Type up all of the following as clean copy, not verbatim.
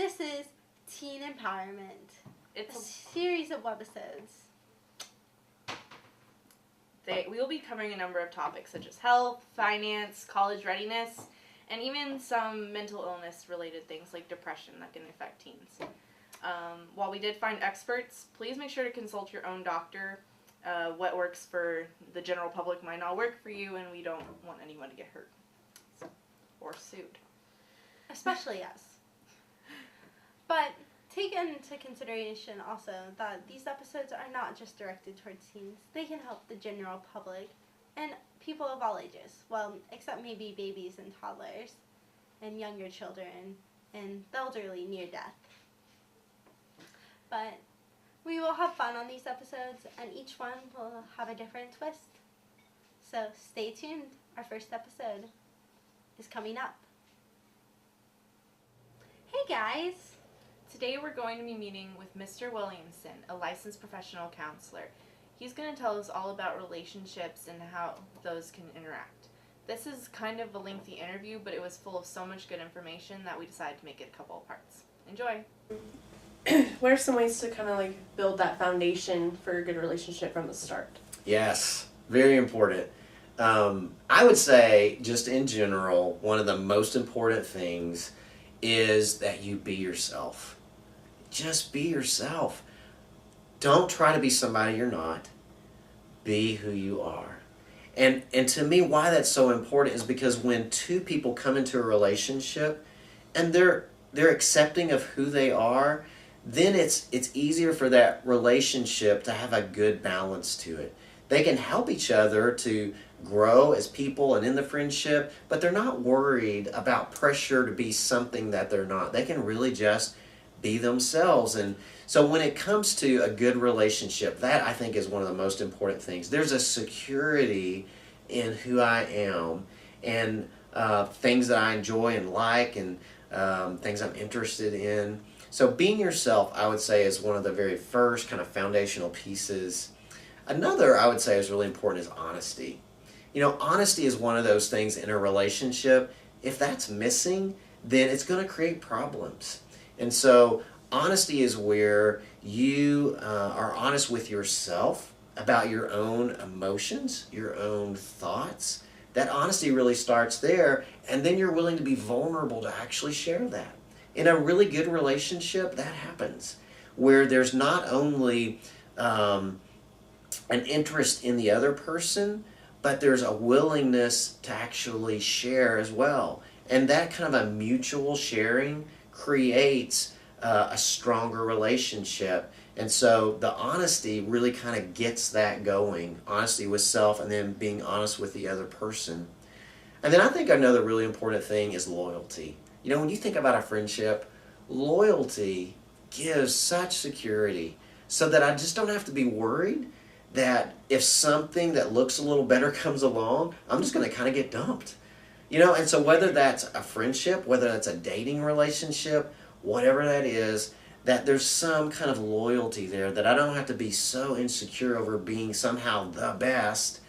This is Teen Empowerment. It's a series of webisodes. We will be covering a number of topics such as health, finance, college readiness, and even some mental illness related things like depression that can affect teens. While we did find experts, please make sure to consult your own doctor. What works for the general public might not work for you, and we don't want anyone to get hurt or sued. Especially us. But take into consideration also that these episodes are not just directed towards teens. They can help the general public and people of all ages. Well, except maybe babies and toddlers and younger children and the elderly near death. But we will have fun on these episodes, and each one will have a different twist. So stay tuned. Our first episode is coming up. Hey guys! Today we're going to be meeting with Mr. Williamson, a licensed professional counselor. He's going to tell us all about relationships and how those can interact. This is kind of a lengthy interview, but it was full of so much good information that we decided to make it a couple of parts. Enjoy! What are some ways to kind of like build that foundation for a good relationship from the start? Yes, very important. I would say, just in general, one of the most important things is that you be yourself. Just be yourself. Don't try to be somebody you're not. Be who you are. And to me, why that's so important is because when two people come into a relationship and they're accepting of who they are, then it's easier for that relationship to have a good balance to it. They can help each other to grow as people and in the friendship, but they're not worried about pressure to be something that they're not. They can really just be themselves. And so when it comes to a good relationship, that I think is one of the most important things. There's a security in who I am and things that I enjoy and like and things I'm interested in. So being yourself, I would say, is one of the very first kind of foundational pieces. Another I would say is really important is honesty. You know, honesty is one of those things in a relationship. If that's missing, then it's going to create problems. And so honesty is where you are honest with yourself about your own emotions, your own thoughts. That honesty really starts there, and then you're willing to be vulnerable to actually share that. In a really good relationship, that happens, where there's not only an interest in the other person, but there's a willingness to actually share as well. And that kind of a mutual sharing creates a stronger relationship. And so the honesty really kind of gets that going. Honesty with self and then being honest with the other person. And then I think another really important thing is loyalty. You know, when you think about a friendship, loyalty gives such security so that I just don't have to be worried that if something that looks a little better comes along, I'm just going to kind of get dumped. You know, and so whether that's a friendship, whether that's a dating relationship, whatever that is, that there's some kind of loyalty there, that I don't have to be so insecure over being somehow the best,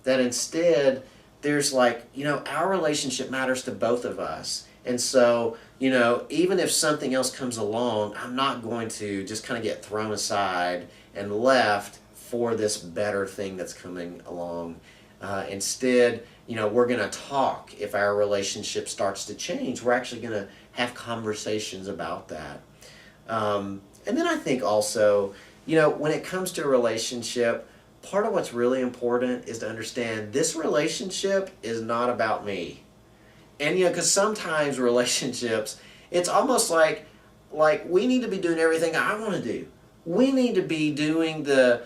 that instead there's like, you know, our relationship matters to both of us. And so, you know, even if something else comes along, I'm not going to just kind of get thrown aside and left for this better thing that's coming along. Instead, you know, we're going to talk. If our relationship starts to change, we're actually going to have conversations about that. And then I think also, you know, when it comes to a relationship, part of what's really important is to understand this relationship is not about me. And, you know, because sometimes relationships, it's almost like we need to be doing everything I want to do. We need to be doing the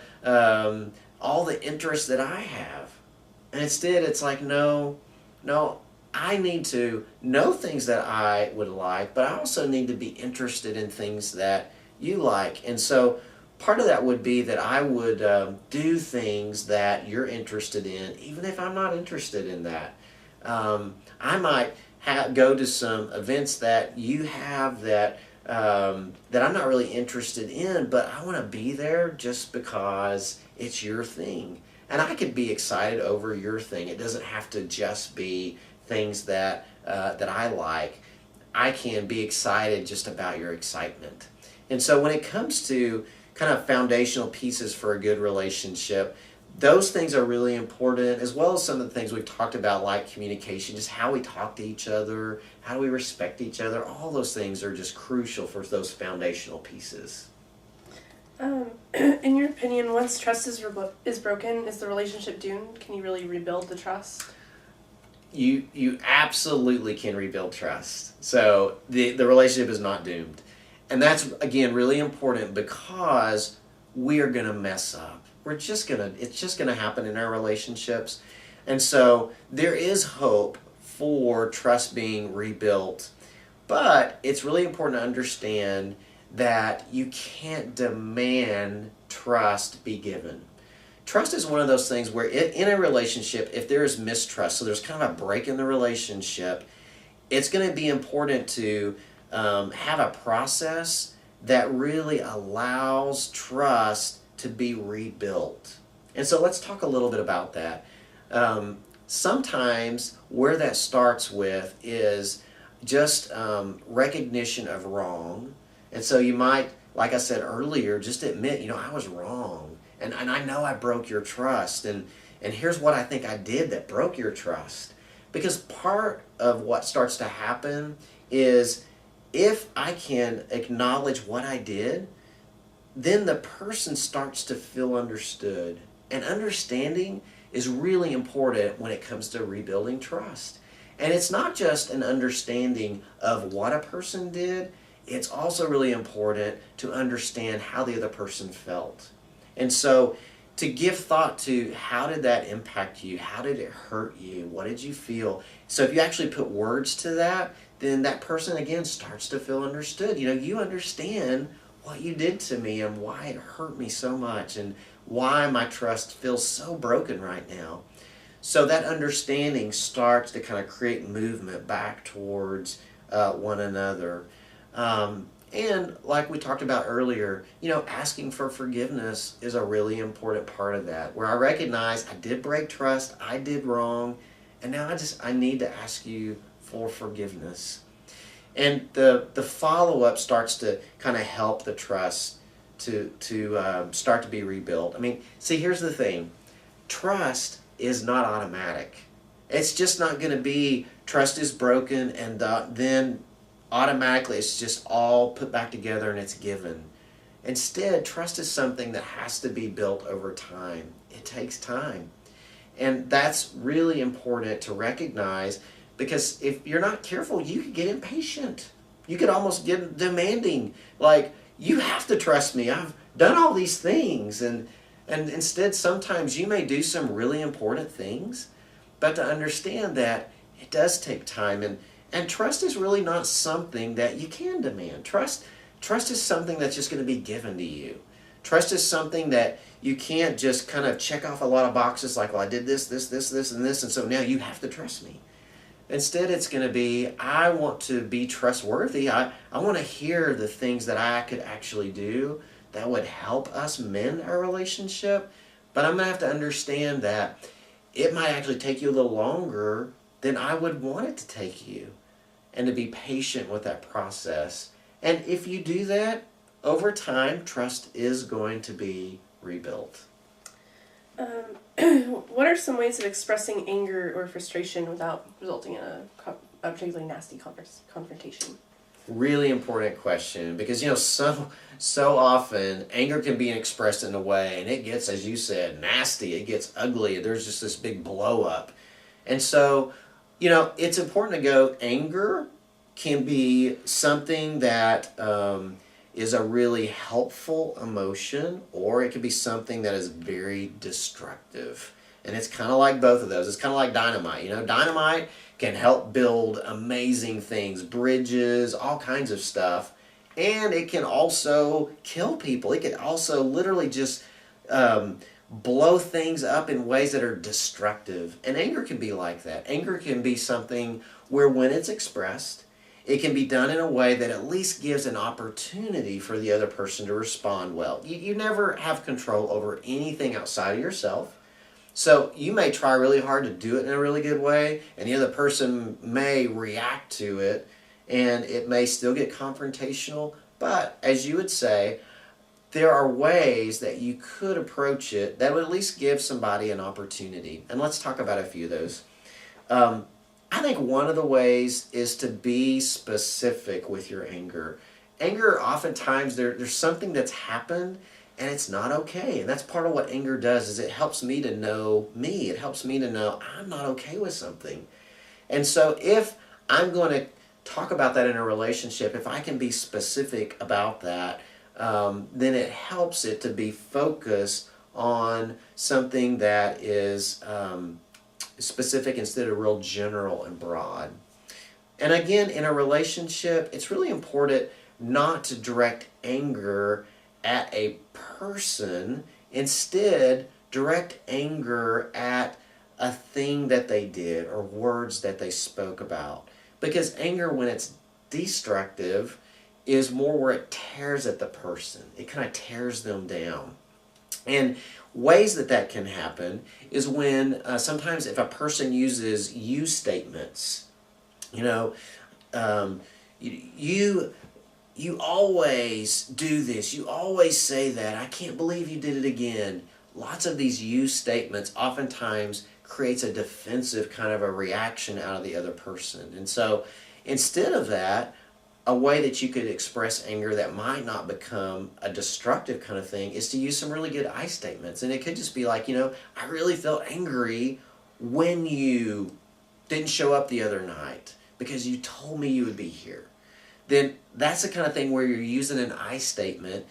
all the interests that I have. And instead, it's like, no, I need to know things that I would like, but I also need to be interested in things that you like. And so part of that would be that I would do things that you're interested in, even if I'm not interested in that. I might go to some events that you have that that I'm not really interested in, but I want to be there just because it's your thing. And I could be excited over your thing. It doesn't have to just be things that I like. I can be excited just about your excitement. And so when it comes to kind of foundational pieces for a good relationship, those things are really important, as well as some of the things we've talked about, like communication, just how we talk to each other, how do we respect each other. All those things are just crucial for those foundational pieces. In your opinion, once trust is broken, is the relationship doomed? Can you really rebuild the trust? You absolutely can rebuild trust. So the relationship is not doomed. And that's, again, really important because we are going to mess up. It's just going to happen in our relationships. And so there is hope for trust being rebuilt. But it's really important to understand that you can't demand trust be given. Trust is one of those things where in a relationship, if there is mistrust, so there's kind of a break in the relationship, it's going to be important to have a process that really allows trust to be rebuilt. And so let's talk a little bit about that. Sometimes where that starts with is just recognition of wrong. And so you might, like I said earlier, just admit, I was wrong. And I know I broke your trust. And here's what I think I did that broke your trust. Because part of what starts to happen is if I can acknowledge what I did, then the person starts to feel understood. And understanding is really important when it comes to rebuilding trust. And it's not just an understanding of what a person did, it's also really important to understand how the other person felt. And so to give thought to how did that impact you? How did it hurt you? What did you feel? So if you actually put words to that, then that person again starts to feel understood. You understand what you did to me and why it hurt me so much and why my trust feels so broken right now. So that understanding starts to kind of create movement back towards one another. And like we talked about earlier, asking for forgiveness is a really important part of that, where I recognize I did break trust, I did wrong, and now I need to ask you for forgiveness. And the follow-up starts to kind of help the trust to start to be rebuilt. See, here's the thing. Trust is not automatic. It's just not going to be trust is broken and then automatically it's just all put back together and it's given. Instead, trust is something that has to be built over time. It takes time. And that's really important to recognize, because if you're not careful, you could get impatient. You could almost get demanding. Like, you have to trust me. I've done all these things. And instead, sometimes you may do some really important things, but to understand that it does take time. And trust is really not something that you can demand. Trust is something that's just going to be given to you. Trust is something that you can't just kind of check off a lot of boxes like, well, I did this, and this, and so now you have to trust me. Instead, it's going to be, I want to be trustworthy. I want to hear the things that I could actually do that would help us mend our relationship. But I'm going to have to understand that it might actually take you a little longer than I would want it to take you. And to be patient with that process. And if you do that, over time, trust is going to be rebuilt. What are some ways of expressing anger or frustration without resulting in a particularly nasty confrontation? Really important question, because so often anger can be expressed in a way, and it gets, as you said, nasty. It gets ugly. There's just this big blow up, and so it's important to go. Anger can be something that is a really helpful emotion, or it can be something that is very destructive. And it's kind of like both of those. It's kind of like dynamite. Dynamite can help build amazing things, bridges, all kinds of stuff. And it can also kill people. It can also literally just blow things up in ways that are destructive. And anger can be like that. Anger can be something where when it's expressed, it can be done in a way that at least gives an opportunity for the other person to respond well. You never have control over anything outside of yourself. So you may try really hard to do it in a really good way, and the other person may react to it and it may still get confrontational, but as you would say, there are ways that you could approach it that would at least give somebody an opportunity. And let's talk about a few of those. I think one of the ways is to be specific with your anger. Anger, oftentimes, there's something that's happened and it's not okay. And that's part of what anger does, is it helps me to know me. It helps me to know I'm not okay with something. And so if I'm going to talk about that in a relationship, if I can be specific about that, then it helps it to be focused on something that is specific instead of real general and broad. And again, in a relationship, it's really important not to direct anger at a person. Instead, direct anger at a thing that they did or words that they spoke about. Because anger, when it's destructive, is more where it tears at the person. It kind of tears them down. And ways that can happen is when sometimes if a person uses you statements, you always do this, you always say that, I can't believe you did it again. Lots of these you statements oftentimes creates a defensive kind of a reaction out of the other person. And so instead of that, a way that you could express anger that might not become a destructive kind of thing is to use some really good I statements. And it could just be like, I really felt angry when you didn't show up the other night because you told me you would be here. Then that's the kind of thing where you're using an I statement.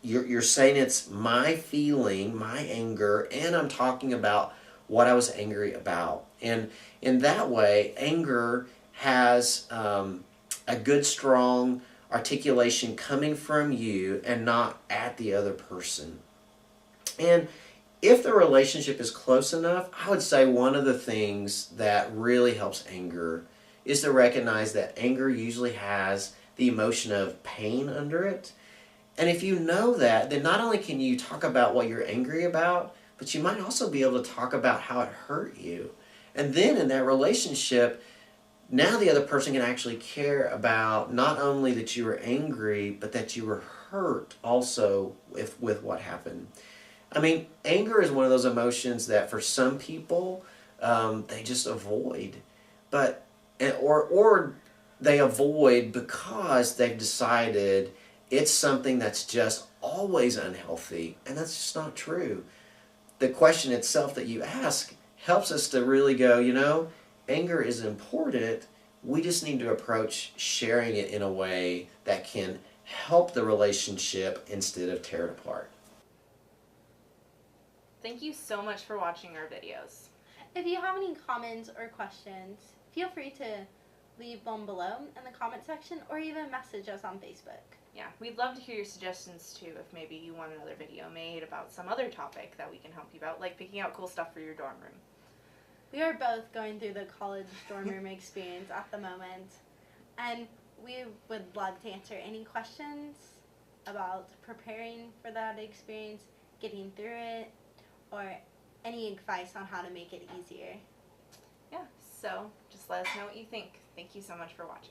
You're saying it's my feeling, my anger, and I'm talking about what I was angry about. And in that way, anger has a good, strong articulation coming from you and not at the other person. And if the relationship is close enough, I would say one of the things that really helps anger is to recognize that anger usually has the emotion of pain under it. And if you know that, then not only can you talk about what you're angry about, but you might also be able to talk about how it hurt you. And then in that relationship, now the other person can actually care about not only that you were angry, but that you were hurt also with what happened. I mean, anger is one of those emotions that for some people, they just avoid. Or they avoid because they've decided it's something that's just always unhealthy, and that's just not true. The question itself that you ask helps us to really go, anger is important. We just need to approach sharing it in a way that can help the relationship instead of tear it apart. Thank you so much for watching our videos. If you have any comments or questions, feel free to leave them below in the comment section or even message us on Facebook. Yeah, we'd love to hear your suggestions too, if maybe you want another video made about some other topic that we can help you out, like picking out cool stuff for your dorm room. We are both going through the college dorm room experience at the moment, and we would love to answer any questions about preparing for that experience, getting through it, or any advice on how to make it easier. Yeah, so just let us know what you think. Thank you so much for watching.